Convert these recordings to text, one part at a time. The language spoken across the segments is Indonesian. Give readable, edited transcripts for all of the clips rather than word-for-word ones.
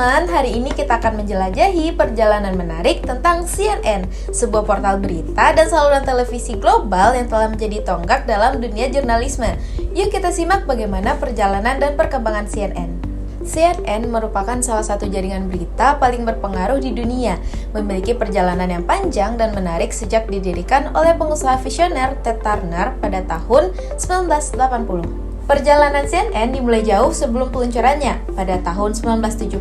teman-teman, hari ini kita akan menjelajahi perjalanan menarik tentang CNN, sebuah portal berita dan saluran televisi global yang telah menjadi tonggak dalam dunia jurnalisme. Yuk kita simak bagaimana perjalanan dan perkembangan CNN. CNN merupakan salah satu jaringan berita paling berpengaruh di dunia, memiliki perjalanan yang panjang dan menarik sejak didirikan oleh pengusaha visioner Ted Turner pada tahun 1980. Perjalanan CNN dimulai jauh sebelum peluncurannya. Pada tahun 1970,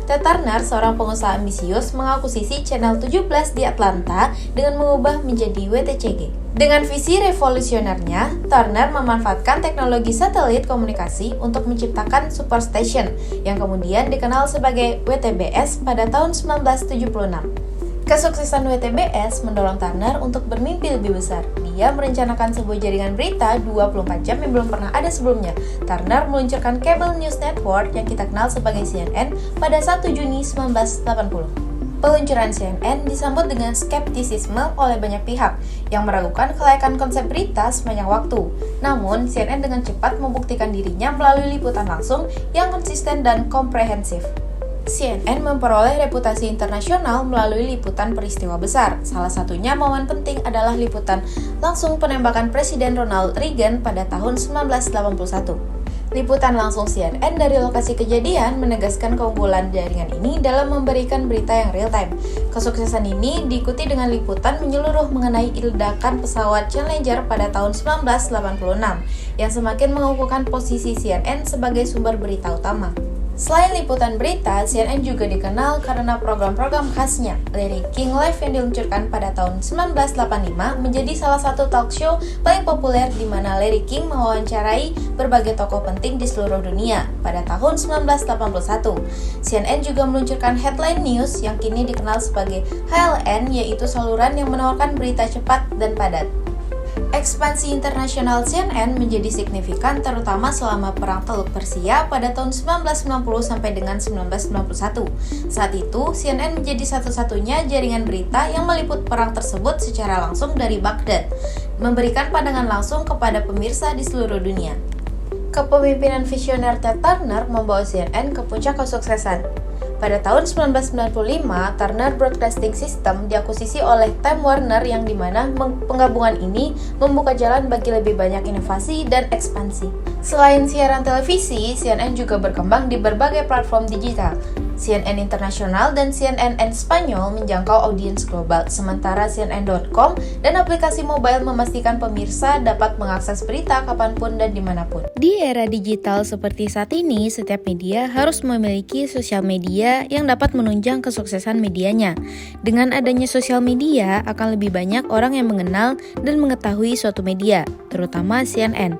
Ted Turner, seorang pengusaha ambisius, mengakuisisi Channel 17 di Atlanta dengan mengubah menjadi WTCG. Dengan visi revolusionernya, Turner memanfaatkan teknologi satelit komunikasi untuk menciptakan Superstation, yang kemudian dikenal sebagai WTBS pada tahun 1976. Kesuksesan WTBS mendorong Turner untuk bermimpi lebih besar. Dia merencanakan sebuah jaringan berita 24 jam yang belum pernah ada sebelumnya. Turner meluncurkan Cable News Network yang kita kenal sebagai CNN pada 1 Juni 1980. Peluncuran CNN disambut dengan skeptisisme oleh banyak pihak yang meragukan kelayakan konsep berita sepanjang waktu. Namun, CNN dengan cepat membuktikan dirinya melalui liputan langsung yang konsisten dan komprehensif. CNN memperoleh reputasi internasional melalui liputan peristiwa besar. Salah satunya momen penting adalah liputan langsung penembakan Presiden Ronald Reagan pada tahun 1981. Liputan langsung CNN dari lokasi kejadian menegaskan keunggulan jaringan ini dalam memberikan berita yang real-time. Kesuksesan ini diikuti dengan liputan menyeluruh mengenai ledakan pesawat Challenger pada tahun 1986 yang semakin mengukuhkan posisi CNN sebagai sumber berita utama. Selain liputan berita, CNN juga dikenal karena program-program khasnya. Larry King Live yang diluncurkan pada tahun 1985 menjadi salah satu talk show paling populer di mana Larry King mewawancarai berbagai tokoh penting di seluruh dunia. Pada tahun 1981, CNN juga meluncurkan Headline News yang kini dikenal sebagai HLN, yaitu saluran yang menawarkan berita cepat dan padat. Ekspansi internasional CNN menjadi signifikan terutama selama Perang Teluk Persia pada tahun 1990 sampai dengan 1991. Saat itu, CNN menjadi satu-satunya jaringan berita yang meliput perang tersebut secara langsung dari Baghdad, memberikan pandangan langsung kepada pemirsa di seluruh dunia. Kepemimpinan visioner Ted Turner membawa CNN ke puncak kesuksesan. Pada tahun 1995, Turner Broadcasting System diakuisisi oleh Time Warner yang dimana penggabungan ini membuka jalan bagi lebih banyak inovasi dan ekspansi. Selain siaran televisi, CNN juga berkembang di berbagai platform digital. CNN Internasional dan CNN Spanyol menjangkau audiens global, sementara CNN.com dan aplikasi mobile memastikan pemirsa dapat mengakses berita kapanpun dan dimanapun. Di era digital seperti saat ini, setiap media harus memiliki sosial media yang dapat menunjang kesuksesan medianya. Dengan adanya sosial media, akan lebih banyak orang yang mengenal dan mengetahui suatu media, terutama CNN.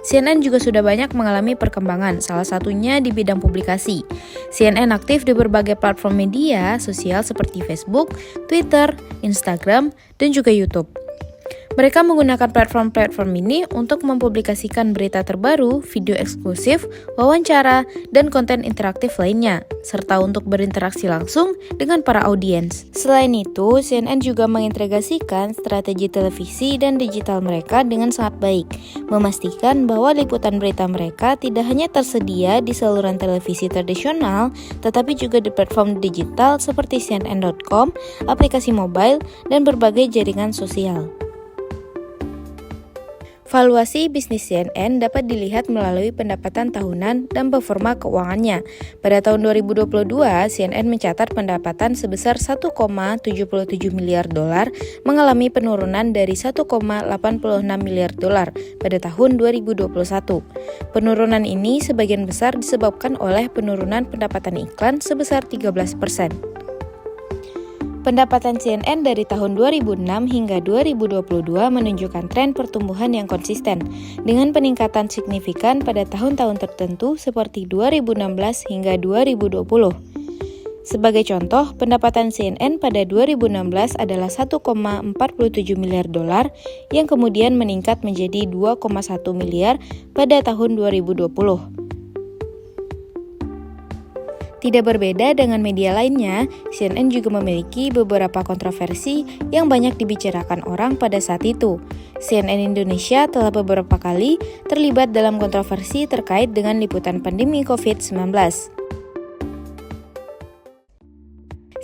CNN juga sudah banyak mengalami perkembangan, salah satunya di bidang publikasi. CNN aktif di berbagai platform media sosial seperti Facebook, Twitter, Instagram, dan juga YouTube. Mereka menggunakan platform-platform ini untuk mempublikasikan berita terbaru, video eksklusif, wawancara, dan konten interaktif lainnya, serta untuk berinteraksi langsung dengan para audiens. Selain itu, CNN juga mengintegrasikan strategi televisi dan digital mereka dengan sangat baik, memastikan bahwa liputan berita mereka tidak hanya tersedia di saluran televisi tradisional, tetapi juga di platform digital seperti CNN.com, aplikasi mobile, dan berbagai jaringan sosial. Valuasi bisnis CNN dapat dilihat melalui pendapatan tahunan dan performa keuangannya. Pada tahun 2022, CNN mencatat pendapatan sebesar 1,77 miliar dolar, mengalami penurunan dari 1,86 miliar dolar pada tahun 2021. Penurunan ini sebagian besar disebabkan oleh penurunan pendapatan iklan sebesar 13%. Pendapatan CNN dari tahun 2006 hingga 2022 menunjukkan tren pertumbuhan yang konsisten, dengan peningkatan signifikan pada tahun-tahun tertentu seperti 2016 hingga 2020. Sebagai contoh, pendapatan CNN pada 2016 adalah 1,47 miliar dolar yang kemudian meningkat menjadi 2,1 miliar pada tahun 2020. Tidak berbeda dengan media lainnya, CNN juga memiliki beberapa kontroversi yang banyak dibicarakan orang pada saat itu. CNN Indonesia telah beberapa kali terlibat dalam kontroversi terkait dengan liputan pandemi COVID-19.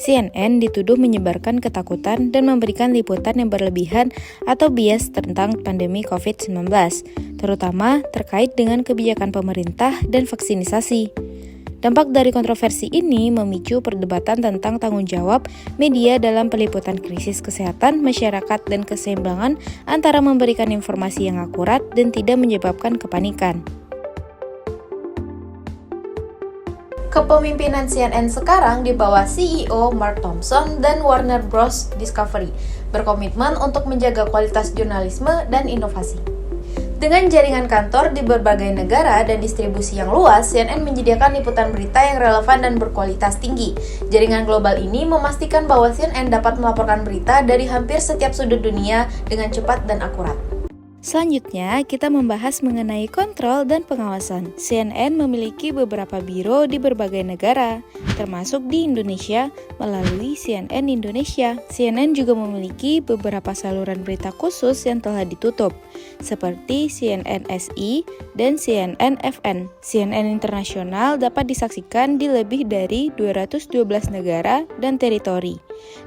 CNN dituduh menyebarkan ketakutan dan memberikan liputan yang berlebihan atau bias tentang pandemi COVID-19, terutama terkait dengan kebijakan pemerintah dan vaksinisasi. Dampak dari kontroversi ini memicu perdebatan tentang tanggung jawab media dalam peliputan krisis kesehatan masyarakat dan keseimbangan antara memberikan informasi yang akurat dan tidak menyebabkan kepanikan. Kepemimpinan CNN sekarang di bawah CEO Mark Thompson dan Warner Bros. Discovery berkomitmen untuk menjaga kualitas jurnalisme dan inovasi. Dengan jaringan kantor di berbagai negara dan distribusi yang luas, CNN menyediakan liputan berita yang relevan dan berkualitas tinggi. Jaringan global ini memastikan bahwa CNN dapat melaporkan berita dari hampir setiap sudut dunia dengan cepat dan akurat. Selanjutnya, kita membahas mengenai kontrol dan pengawasan. CNN memiliki beberapa biro di berbagai negara, termasuk di Indonesia melalui CNN Indonesia. CNN juga memiliki beberapa saluran berita khusus yang telah ditutup, seperti CNN SI dan CNN FN. CNN Internasional dapat disaksikan di lebih dari 212 negara dan teritori,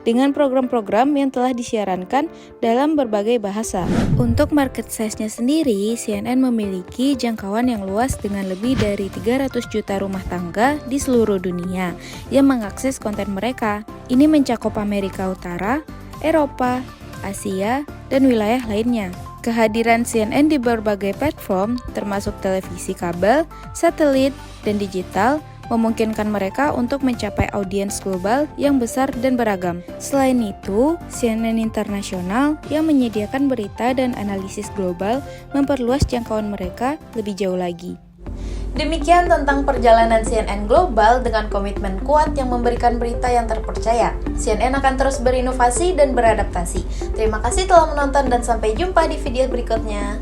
dengan program-program yang telah disiarankan dalam berbagai bahasa. Untuk market size-nya sendiri, CNN memiliki jangkauan yang luas dengan lebih dari 300 juta rumah tangga di seluruh dunia yang mengakses konten mereka. Ini mencakup Amerika Utara, Eropa, Asia, dan wilayah lainnya. Kehadiran CNN di berbagai platform, termasuk televisi kabel, satelit, dan digital, memungkinkan mereka untuk mencapai audiens global yang besar dan beragam. Selain itu, CNN Internasional yang menyediakan berita dan analisis global memperluas jangkauan mereka lebih jauh lagi. Demikian tentang perjalanan CNN Global dengan komitmen kuat yang memberikan berita yang terpercaya. CNN akan terus berinovasi dan beradaptasi. Terima kasih telah menonton dan sampai jumpa di video berikutnya.